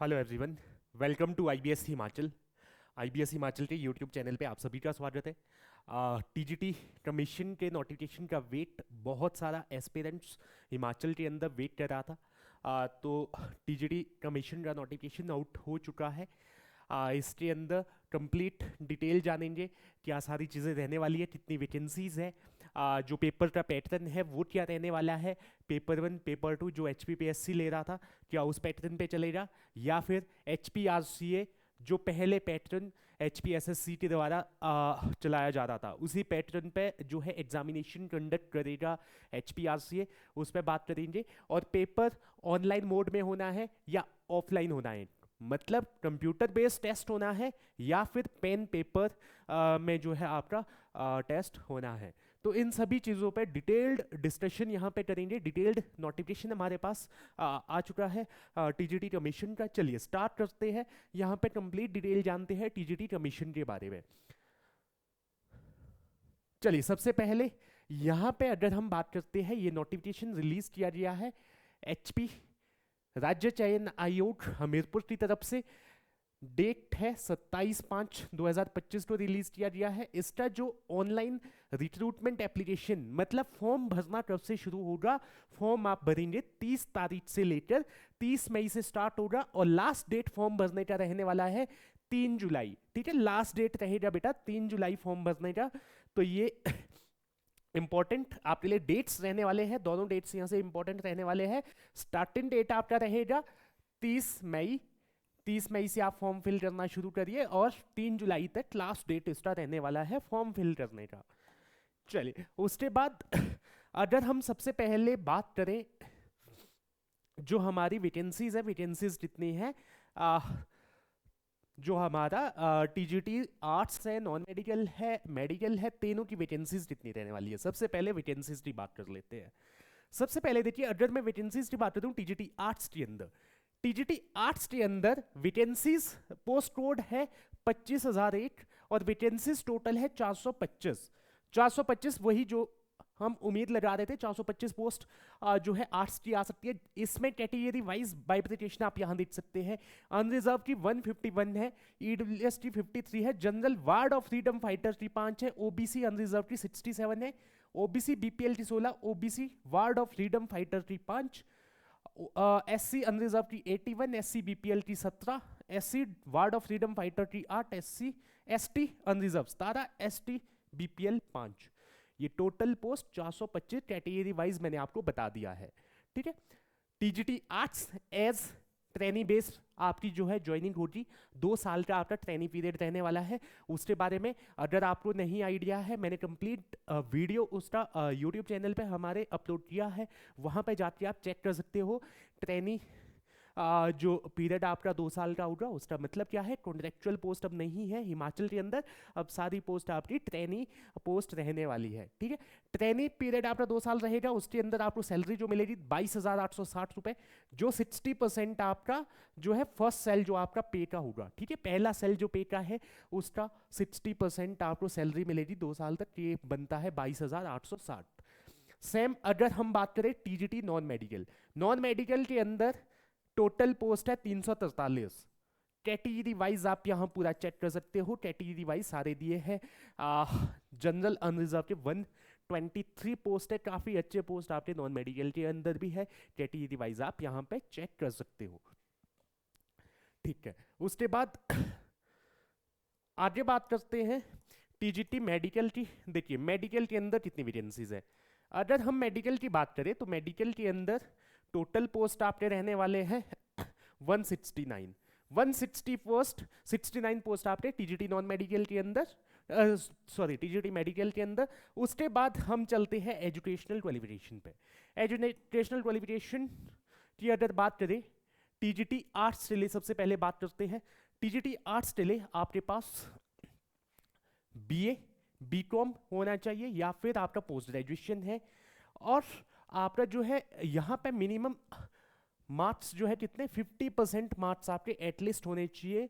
Hello everyone. Welcome to IBS Himachal. IBS Himachal के YouTube channel पे आप सभी का स्वागत है। टीजीटी कमीशन के नोटिफिकेशन का वेट बहुत सारा एस्पिरेंट्स हिमाचल के अंदर वेट कर रहा था। तो टीजीटी कमीशन का नोटिफिकेशन आउट हो चुका है। इसके अंदर कंप्लीट डिटेल जानेंगे, क्या सारी चीज़ें रहने वाली है, कितनी वैकेंसीज है, जो पेपर का पैटर्न है वो क्या रहने वाला है, पेपर वन पेपर टू जो एचपीपीएससी ले रहा था क्या उस पैटर्न पे चलेगा, या फिर एचपीआरसीए जो पहले पैटर्न एचपीएसएससी के द्वारा चलाया जा रहा था उसी पैटर्न पे जो है एग्जामिनेशन कंडक्ट करेगा एचपीआरसीए, उस पर बात करेंगे। और पेपर ऑनलाइन मोड में होना है या ऑफलाइन होना है, मतलब कंप्यूटर बेस्ड टेस्ट होना है या फिर पेन पेपर में जो है आपका टेस्ट होना है। तो इन सभी चीज़ों पे डिटेल्ड डिस्कशन यहाँ पे करेंगे। डिटेल्ड नोटिफिकेशन हमारे पास आ चुका है टीजीटी कमीशन का। चलिए स्टार्ट करते हैं, यहाँ पे कंप्लीट डिटेल जानते हैं टीजीटी कमीशन के बारे में। चलिए सबसे पहले यहाँ पे अगर हम बात करते हैं, ये नोटिफिकेशन रिलीज किया गया है एचपी राज्य चयन आयोग हमीरपुर की तरफ से। डेट है 27/5/2025 को रिलीज किया गया है। इसका जो ऑनलाइन रिक्रूटमेंट एप्लीकेशन मतलब फॉर्म भरना कब से शुरू होगा, फॉर्म आप भरेंगे 30 तारीख से लेकर 30 मई से स्टार्ट होगा और लास्ट डेट फॉर्म भरने का रहने वाला है 3 जुलाई। ठीक है, लास्ट डेट रहेगा बेटा 3 जुलाई फॉर्म भरने का। तो ये इंपॉर्टेंट आपके लिए डेट्स रहने वाले हैं, दोनों डेट्स यहाँ से इंपॉर्टेंट रहने वाले हैं। स्टार्टिंग डेट आपका रहेगा 30 मई। 30 मई से आप फॉर्म फिल करना शुरू करिए और 3 जुलाई तक लास्ट डेट इसका रहने वाला है फॉर्म फिल करने का। चलिए उसके बाद अगर हम सबसे पहले बात करें जो हमारी वैकेंसीज है, वैकेंसीज कितनी है, जो हमारा टीजीटी आर्ट्स है, नॉन मेडिकल है, मेडिकल है, तीनों की वैकेंसीज कितनी रहने वाली है। सबसे पहले वैकेंसीज की बात कर लेते हैं। सबसे पहले देखिए, अगर मैं वैकेंसीज की बात करूं टीजीटी आर्ट्स के अंदर, टीजीटी आर्ट्स के अंदर वैकेंसीज पोस्ट कोड है 25,001 और वैकेंसीज टोटल है 425। 425 वही जो हम उम्मीद लगा रहे थे, 425 पोस्ट जो है आर्ट्स की आ सकती है। इसमें कैटेगरी वाइज बाइफर्केशन आप यहां देख सकते हैं। अनरिजर्व की 151 है, ईडब्ल्यूएस की 53 है, general ward of freedom fighter की 5 है, ओबीसी अनरिजर्व की 67 है, ओबीसी बीपीएल की 16, OBC ward of freedom fighter की 5, एससी अनरिजर्व की 81, एससी बीपीएल की 17, SC ward of freedom fighter की 8, SC ST unreserved 17, ST BPL 5। ये टोटल पोस्ट 425 कैटेगरी वाइज मैंने आपको बता दिया है। ठीक है, TGT arts as training based आपकी जो है ज्वाइनिंग होगी, 2 साल का आपका ट्रेनिंग पीरियड रहने वाला है। उसके बारे में अगर आपको नहीं आइडिया है, मैंने कंप्लीट वीडियो उसका यूट्यूब चैनल पे हमारे अपलोड किया है, वहाँ पे जाके आप चेक कर सकते हो। ट्रेनिंग जो पीरियड आपका 2 साल का होगा, उसका मतलब क्या है, कॉन्ट्रेक्चुअल पोस्ट अब नहीं है हिमाचल के अंदर, अब सारी पोस्ट आपकी ट्रेनी पोस्ट रहने वाली है। ठीक है, ट्रेनी पीरियड आपका 2 साल रहेगा, उसके अंदर आपको सैलरी जो मिलेगी 22,860 रुपए, जो 60% आपका जो है फर्स्ट सेल जो आपका पे का होगा। ठीक है, पहला सेल जो पे का है उसका 60% आपको सैलरी मिलेगी 2 साल तक, ये बनता है 22,860। सेम अगर हम बात करें TGT non medical, non medical के अंदर टोटल पोस्ट है 343। कैटेगरी वाइज आप यहां पूरा चेक कर सकते हो, कैटेगरी वाइज सारे दिए हैं। जनरल अनरिजर्व के 123 पोस्ट है, काफी अच्छे पोस्ट आपके नॉन मेडिकल के अंदर भी है, कैटेगरी वाइज आप यहां पे चेक कर सकते हो। ठीक है, उसके बाद आगे बात करते हैं टीजीटी मेडिकल की। देखिए मेडिकल के अंदर कितनी वैकेंसीज है, अगर हम मेडिकल की बात करें तो मेडिकल के अंदर टोटल पोस्ट आपके रहने वाले हैं 169। 160 पोस्ट, 69 पोस्ट आपके टीजीटी नॉन मेडिकल के अंदर, सॉरी टीजीटी मेडिकल के अंदर। उसके बाद हम चलते हैं एजुकेशनल क्वालिफिकेशन पे। एजुकेशनल क्वालिफिकेशन की अगर बात करें टीजीटी आर्ट्स के लिए सबसे पहले बात करते हैं। टीजीटी आर्ट्स के लिए आपके पास बीए बीकॉम होना चाहिए या फिर आपका पोस्ट ग्रेजुएशन है, और आपका जो है यहाँ पे मिनिमम मार्क्स जो है कितने 50% मार्क्स आपके एटलीस्ट होने चाहिए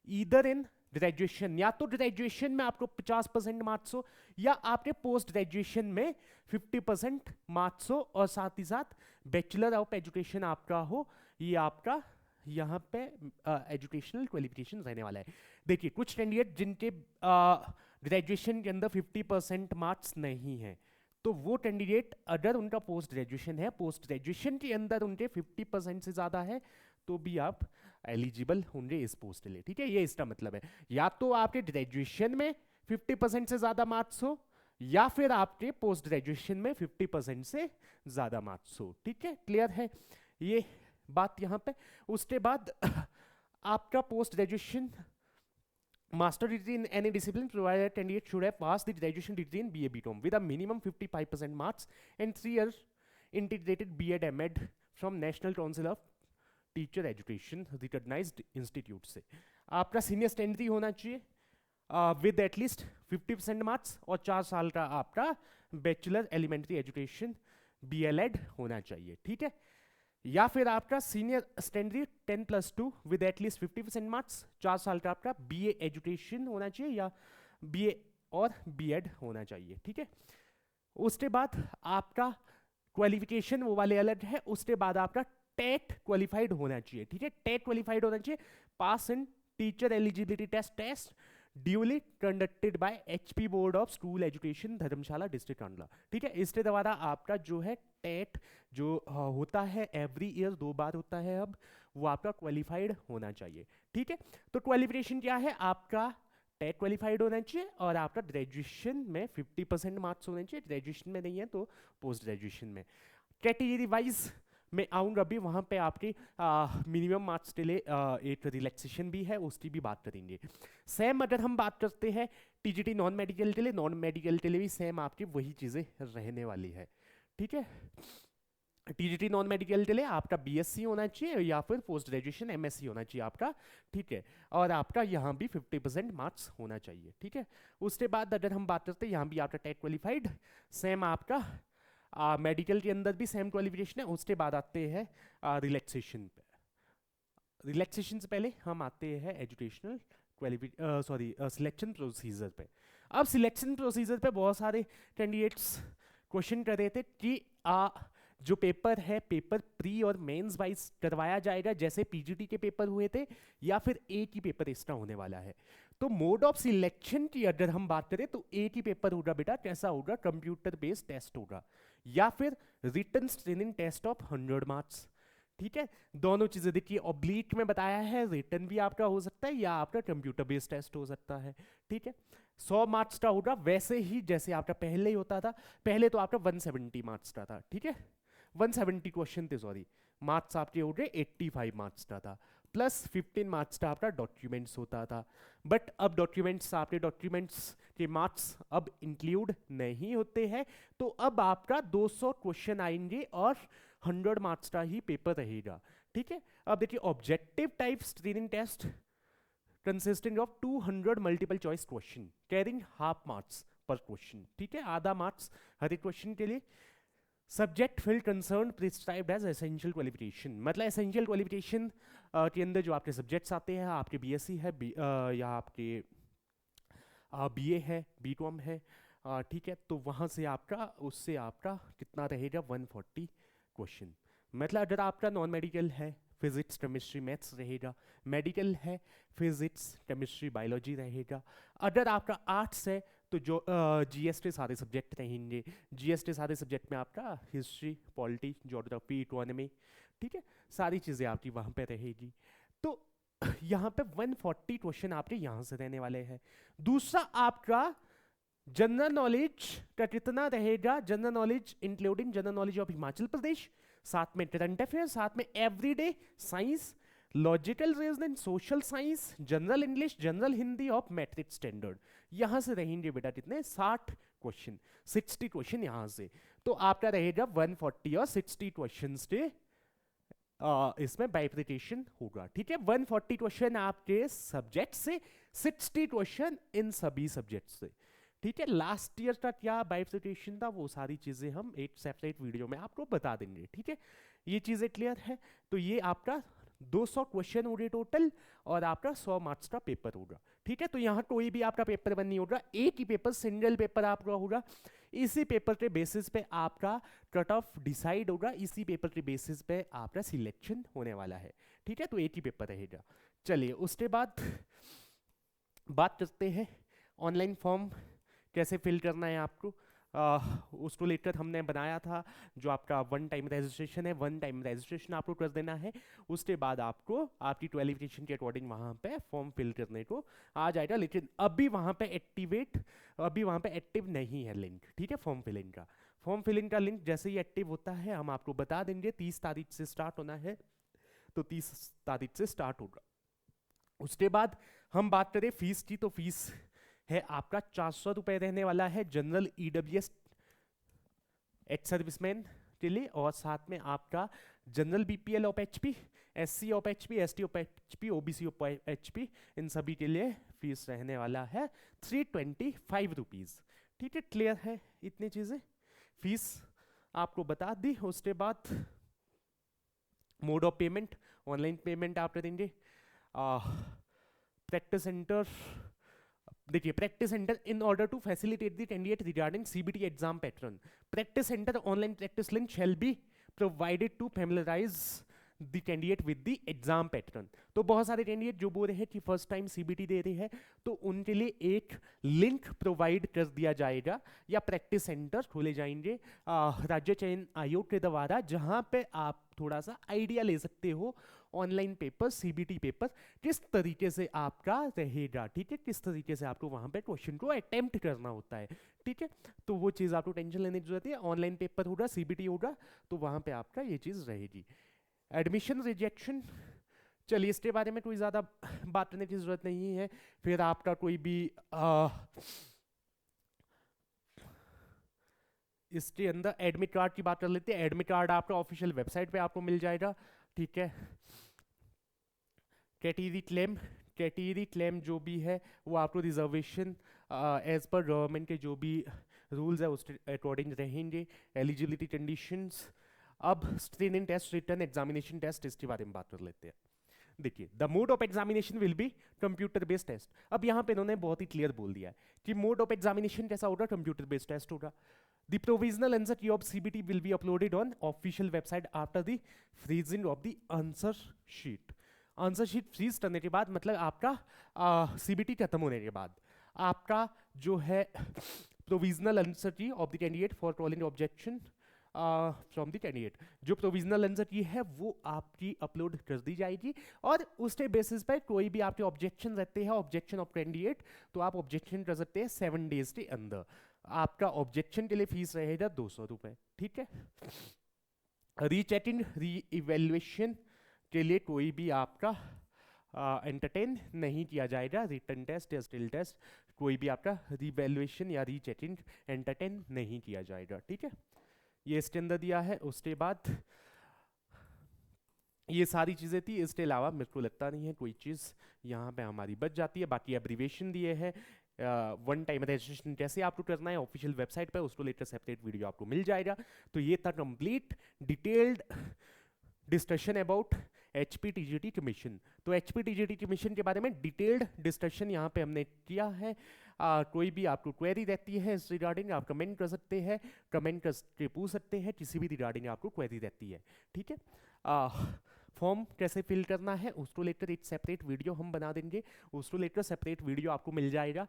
ईदर इन ग्रेजुएशन, या तो ग्रेजुएशन में आपको 50% मार्क्स हो या आपके पोस्ट ग्रेजुएशन में 50% मार्क्स हो, और साथ ही साथ बैचलर ऑफ एजुकेशन आपका हो, ये आपका यहाँ पे एजुकेशनल क्वालिफिकेशन रहने वाला है। देखिए कुछ कैंडिडेट जिनके ग्रेजुएशन के अंदर 50% मार्क्स नहीं है, तो वो कैंडिडेट अगर उनका पोस्ट ग्रेजुएशन है, पोस्ट ग्रेजुएशन के अंदर उनके 50% से ज़्यादा है, तो भी आप एलिजिबल होंगे इस पोस्ट के लिए। ठीक है, ये इसका मतलब है, या तो आपके ग्रेजुएशन में 50% से ज़्यादा मार्क्स हो, या फिर आपके पोस्ट ग्रेजुएशन में 50% से ज़्यादा मार्क्स हो। ठीक है, क्लियर है ये बात यहाँ पे। उसके बाद आपका post graduation master degree in any discipline provided candidate should have passed the graduation degree in BA BCom with a minimum 55% marks and 3 years integrated B.Ed M.Ed from National Council of Teacher Education recognized institute से। आपका senior secondary होना चाहिए with at least 50% marks, और 4 साल का आपका bachelor elementary education BLEd होना चाहिए। ठीक है, या फिर आपका senior secondary 10+2 with at least 50% marks, 4 साल का आपका BA एजुकेशन होना चाहिए या BA और B.Ed होना चाहिए। ठीक है, उसके बाद आपका क्वालिफिकेशन वो वाले अलग है। उसके बाद आपका टेट क्वालिफाइड होना चाहिए। ठीक है, टेट क्वालिफाइड होना चाहिए, pass in teacher eligibility test duly conducted by HP board of school education Dharamshala district Kandla. ठीक है, इसके द्वारा आपका जो है टेट जो होता है एवरी ईयर 2 बार होता है, अब वो आपका क्वालिफाइड होना चाहिए। ठीक है, तो क्वालिफिकेशन क्या है, आपका टेट क्वालिफाइड होना चाहिए और आपका ग्रेजुएशन में 50% मार्क्स होने चाहिए, ग्रेजुएशन में नहीं है तो पोस्ट ग्रेजुएशन में। कैटेगरी वाइज मैं आऊँगा अभी, वहाँ पे आपकी मिनिमम मार्क्स के लिए एक रिलैक्सेशन भी है, उसकी भी बात करेंगे। सेम अगर हम बात करते हैं TGT नॉन मेडिकल के लिए, नॉन मेडिकल के लिए भी सेम आपकी वही चीज़ें रहने वाली है। ठीक है, TGT नॉन मेडिकल के लिए आपका BSc होना चाहिए या फिर पोस्ट ग्रेजुएशन MSc होना चाहिए आपका। ठीक है, और आपका यहाँ भी 50% मार्क्स होना चाहिए। ठीक है, उसके बाद अगर हम बात करते हैं यहाँ भी आपका टेट क्वालिफाइड, सेम आपका मेडिकल के अंदर भी सेम क्वालिफिकेशन है। उसके बाद आते हैं रिलैक्सेशन पे। रिलैक्सेशन से पहले हम आते हैं एजुकेशनल सिलेक्शन प्रोसीजर पे। अब सिलेक्शन प्रोसीजर पे बहुत सारे कैंडिडेट्स क्वेश्चन कर रहे थे कि जो पेपर है, पेपर प्री और मेंस वाइज करवाया जाएगा जैसे PGT के पेपर हुए थे, या फिर एक ही पेपर एक्स्ट्रा होने वाला है। तो मोड ऑफ सिलेक्शन की अगर हम बात करें तो एक ही पेपर होगा बेटा, कैसा होगा, कंप्यूटर बेस्ड टेस्ट होगा या फिर written screening test of 100 marks. ठीक है, दोनों चीजें देखिए, ऑब्लिक में बताया है, रिटन भी आपका हो सकता है या आपका कंप्यूटर बेस्ड टेस्ट हो सकता है। ठीक है, 100 मार्क्स का होगा वैसे ही जैसे आपका पहले ही होता था। पहले तो आपका 170 मार्क्स का था। ठीक है, 170 क्वेश्चन थे, सॉरी, मार्क्स आपके हो गए 85 मार्क्स का था, प्लस 15 मार्क्स का आपका डॉक्यूमेंट्स होता था। बट अब डॉक्यूमेंट्स, आपके डॉक्यूमेंट्स के मार्क्स अब इंक्लूड नहीं होते हैं, तो अब आपका 200 क्वेश्चन आएंगे और 100 मार्क्स का ही पेपर रहेगा। ठीक है, अब देखिए, objective type screening test consisting of 200 multiple choice question carrying half marks per question. ठीक है, आधा मार्क्स हर एक क्वेश्चन के लिए। Subject field concern prescribed as essential qualification, मतलब एसेंशियल क्वालिफिकेशन के अंदर जो आपके सब्जेक्ट्स आते हैं, आपके BSc है या आपके BA है, BCom है। ठीक है, तो वहाँ से आपका, उससे आपका कितना रहेगा, 140 क्वेश्चन। मतलब अगर आपका नॉन मेडिकल है, फिजिक्स केमिस्ट्री मैथ्स रहेगा, मेडिकल है, फिजिक्स केमिस्ट्री बायोलॉजी रहेगा। अगर आपका आर्ट्स है तो जो GS के सारे सब्जेक्ट रहेंगे। GS के सारे सब्जेक्ट में आपका हिस्ट्री, पॉलिटी, ज्योग्राफी, इकोनॉमी, ठीक है, सारी चीज़ें आपकी वहाँ पे रहेगी। तो यहाँ पे 140 क्वेश्चन आपके यहाँ से रहने वाले हैं। दूसरा आपका जनरल नॉलेज का कितना रहेगा, general knowledge including general knowledge of Himachal Pradesh, साथ में करंट अफेयर, साथ में everyday science, logical reasoning, social science, general English, general Hindi of matric standard. यहां से रहेंगे बेटा कितने, 60 क्वेश्चन, 60 क्वेश्चन यहां से। तो आपका रहेगा 140 और 60 क्वेश्चन से इसमें बाइफर्केशन होगा। ठीक है, 140 क्वेश्चन आपके सब्जेक्ट से, 60 क्वेश्चन इन सभी सब्जेक्ट से। ठीक है, लास्ट ईयर का क्या बाइफर्केशन था वो सारी चीजें हम एक सेपरेट वीडियो में आपको बता देंगे। ठीक है, ये चीजें क्लियर है। तो ये आपका 200 क्वेश्चन हो गए टोटल और आपका 100 मार्क्स का पेपर होगा। ठीक है, तो यहाँ कोई भी आपका पेपर वन नहीं होगा, एक ही पेपर, सिंगल पेपर आपका होगा। इसी पेपर के बेसिस पे आपका कट ऑफ डिसाइड होगा, इसी पेपर के बेसिस पे आपका सिलेक्शन होने वाला है। ठीक है, तो एक ही पेपर रहेगा। चलिए उसके बाद बात करते हैं ऑनलाइन फॉर्म कैसे फिल करना है आपको। उसको लेकर हमने बनाया था जो आपका वन टाइम रजिस्ट्रेशन है, वन टाइम रजिस्ट्रेशन आपको कर देना है। उसके बाद आपको आपकी क्वालिफिकेशन के अकॉर्डिंग वहाँ पे फॉर्म फिल करने को आ जाएगा, लेकिन अभी वहाँ पे एक्टिव नहीं है लिंक, ठीक है, फॉर्म फिलिंग का। फॉर्म फिलिंग का लिंक जैसे ही एक्टिव होता है हम आपको बता देंगे। 30 तारीख से स्टार्ट होना है, तो 30 तारीख से स्टार्ट होगा। उसके बाद हम बात करें फीस की, तो फीस है आपका 400 रुपये रहने वाला है जनरल EWS एक्स सर्विसमैन के लिए, और साथ में आपका general BPL of HP, SC of HP, ST of HP, OBC of HP, इन सभी के लिए फीस रहने वाला है 325 रुपीज़। ठीक है, क्लियर है इतनी चीज़ें, फीस आपको बता दी। उसके बाद mode of payment, online payment आप करेंगे। प्रैक्टिस सेंटर, देखिए practice centre in order to facilitate the candidate regarding CBT exam pattern, practice centre online practice link shall be provided to familiarise the candidate with the exam pattern. तो बहुत सारे candidate जो बोल रहे हैं कि first time CBT दे रहे हैं, तो उनके लिए एक लिंक प्रोवाइड कर दिया जाएगा या प्रैक्टिस सेंटर खोले जाएंगे राज्य चयन आयोग के द्वारा, जहां पे आप थोड़ा सा आइडिया ले सकते हो ऑनलाइन पेपर, CBT पेपर किस तरीके से आपका रहेगा। ठीक है, किस तरीके से आपको वहां पे क्वेश्चन को अटेम्प्ट करना होता है। ठीक है, तो वो चीज़ आपको टेंशन लेने की जरूरत है। ऑनलाइन पेपर होगा, CBT होगा, तो वहां पे आपका ये चीज़ रहेगी। एडमिशन रिजेक्शन, चलिए इसके बारे में कोई ज़्यादा बात करने की जरूरत नहीं है। फिर आपका कोई भी इसके अंदर एडमिट कार्ड की बात कर लेते हैं। एडमिट कार्ड आपका ऑफिशियल वेबसाइट पे आपको मिल जाएगा। ठीक है, कैटेगरी क्लेम जो भी है वो आपको रिजर्वेशन एज पर गवर्नमेंट के जो भी रूल्स है उसके अकॉर्डिंग रहेंगे। एलिजिबिलिटी कंडीशंस, अब screening test, written examination test, इसके बारे में बात कर लेते हैं। देखिए the mode of examination will be computer based test. अब यहाँ पे इन्होंने बहुत ही क्लियर बोल दिया है कि मोड ऑफ एग्जामिनेशन कैसा होगा, कंप्यूटर बेस्ड टेस्ट होगा। The provisional answer key of CBT will be uploaded on official website after the freezing of the answer sheet. Answer sheet freeze करने के बाद, मतलब आपका CBT खत्म होने के बाद आपका जो है प्रोविजनल आंसर की of the candidate for calling objection from the candidate, जो प्रोविजनल आंसर की है वो आपकी अपलोड कर दी जाएगी, और उसके बेसिस पर कोई भी आपके ऑब्जेक्शन रहते हैं, ऑब्जेक्शन ऑफ कैंडिडेट, तो आप ऑब्जेक्शन कर सकते हैं 7 डेज के अंदर। आपका ऑब्जेक्शन के लिए फीस रहेगा 200 रुपये। ठीक है, रीचेकिंग री इवेल्युएशन के लिए कोई भी आपका एंटरटेन नहीं किया जाएगा। रिटन टेस्ट या स्टिल टेस्ट कोई भी आपका रिवैल्यूएशन या रीचेकिंग एंटरटेन नहीं किया जाएगा। ठीक है, ये इसके अंदर दिया है। उसके बाद ये सारी चीज़ें थी, इसके अलावा मेरे को लगता नहीं है कोई चीज़ यहाँ पे हमारी बच जाती है। बाकी एब्रीवेशन दिए हैं, वन टाइम रजिस्ट्रेशन कैसे आपको करना है ऑफिशियल वेबसाइट पर, उसको लेकर सेपरेट वीडियो आपको मिल जाएगा। तो ये था complete detailed discussion about HP TGT commission. तो HP TGT कमीशन के बारे में डिटेल्ड डिस्कशन यहाँ पे हमने किया है। कोई भी आपको क्वेरी रहती है इस रिगार्डिंग आप कमेंट कर सकते हैं, कमेंट करके पूछ सकते हैं, किसी भी रिगार्डिंग आपको क्वेरी रहती है। ठीक है, फॉर्म कैसे फिल करना है उसको लेकर एक सेपरेट वीडियो हम बना देंगे, उसको लेकर सेपरेट वीडियो आपको मिल जाएगा।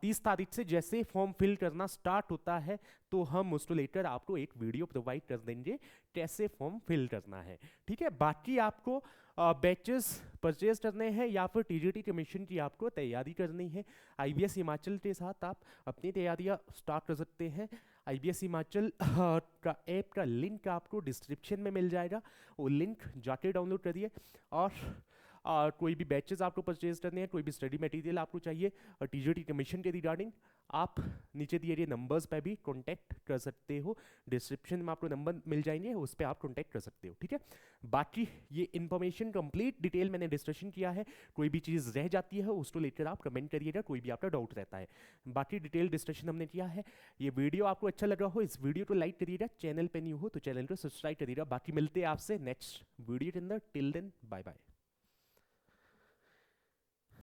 30 तारीख से जैसे फॉर्म फिल करना स्टार्ट होता है तो हम उसको लेकर आपको एक वीडियो प्रोवाइड कर देंगे कैसे फॉर्म फिल करना है। ठीक है, बाकी आपको बैचेस परचेज करने हैं या फिर TGT कमीशन की आपको तैयारी करनी है, IBS हिमाचल के साथ आप अपनी तैयारियां स्टार्ट कर सकते हैं। IBS हिमाचल का ऐप का लिंक आपको डिस्क्रिप्शन में मिल जाएगा, वो लिंक जाके डाउनलोड करिए। और कोई भी बैचेस आपको परचेज करने हैं, कोई भी स्टडी मटेरियल आपको चाहिए और TGT कमीशन के रिगार्डिंग, आप नीचे दिए गए नंबर्स पे भी कांटेक्ट कर सकते हो। डिस्क्रिप्शन में आपको नंबर मिल जाएंगे, उस पर आप कांटेक्ट कर सकते हो। ठीक है, बाकी ये इन्फॉर्मेशन कंप्लीट डिटेल मैंने डिस्कशन किया है। कोई भी चीज़ रह जाती है उसको लेकर आप कमेंट करिएगा, कोई भी आपका डाउट रहता है। बाकी डिटेल डिस्कशन हमने किया है। ये वीडियो आपको अच्छा लगा हो इस वीडियो को लाइक करिएगा, चैनल पर न्यू हो तो चैनल को सब्सक्राइब करिएगा। बाकी मिलते हैं आपसे नेक्स्ट वीडियो के अंदर। Till then bye bye.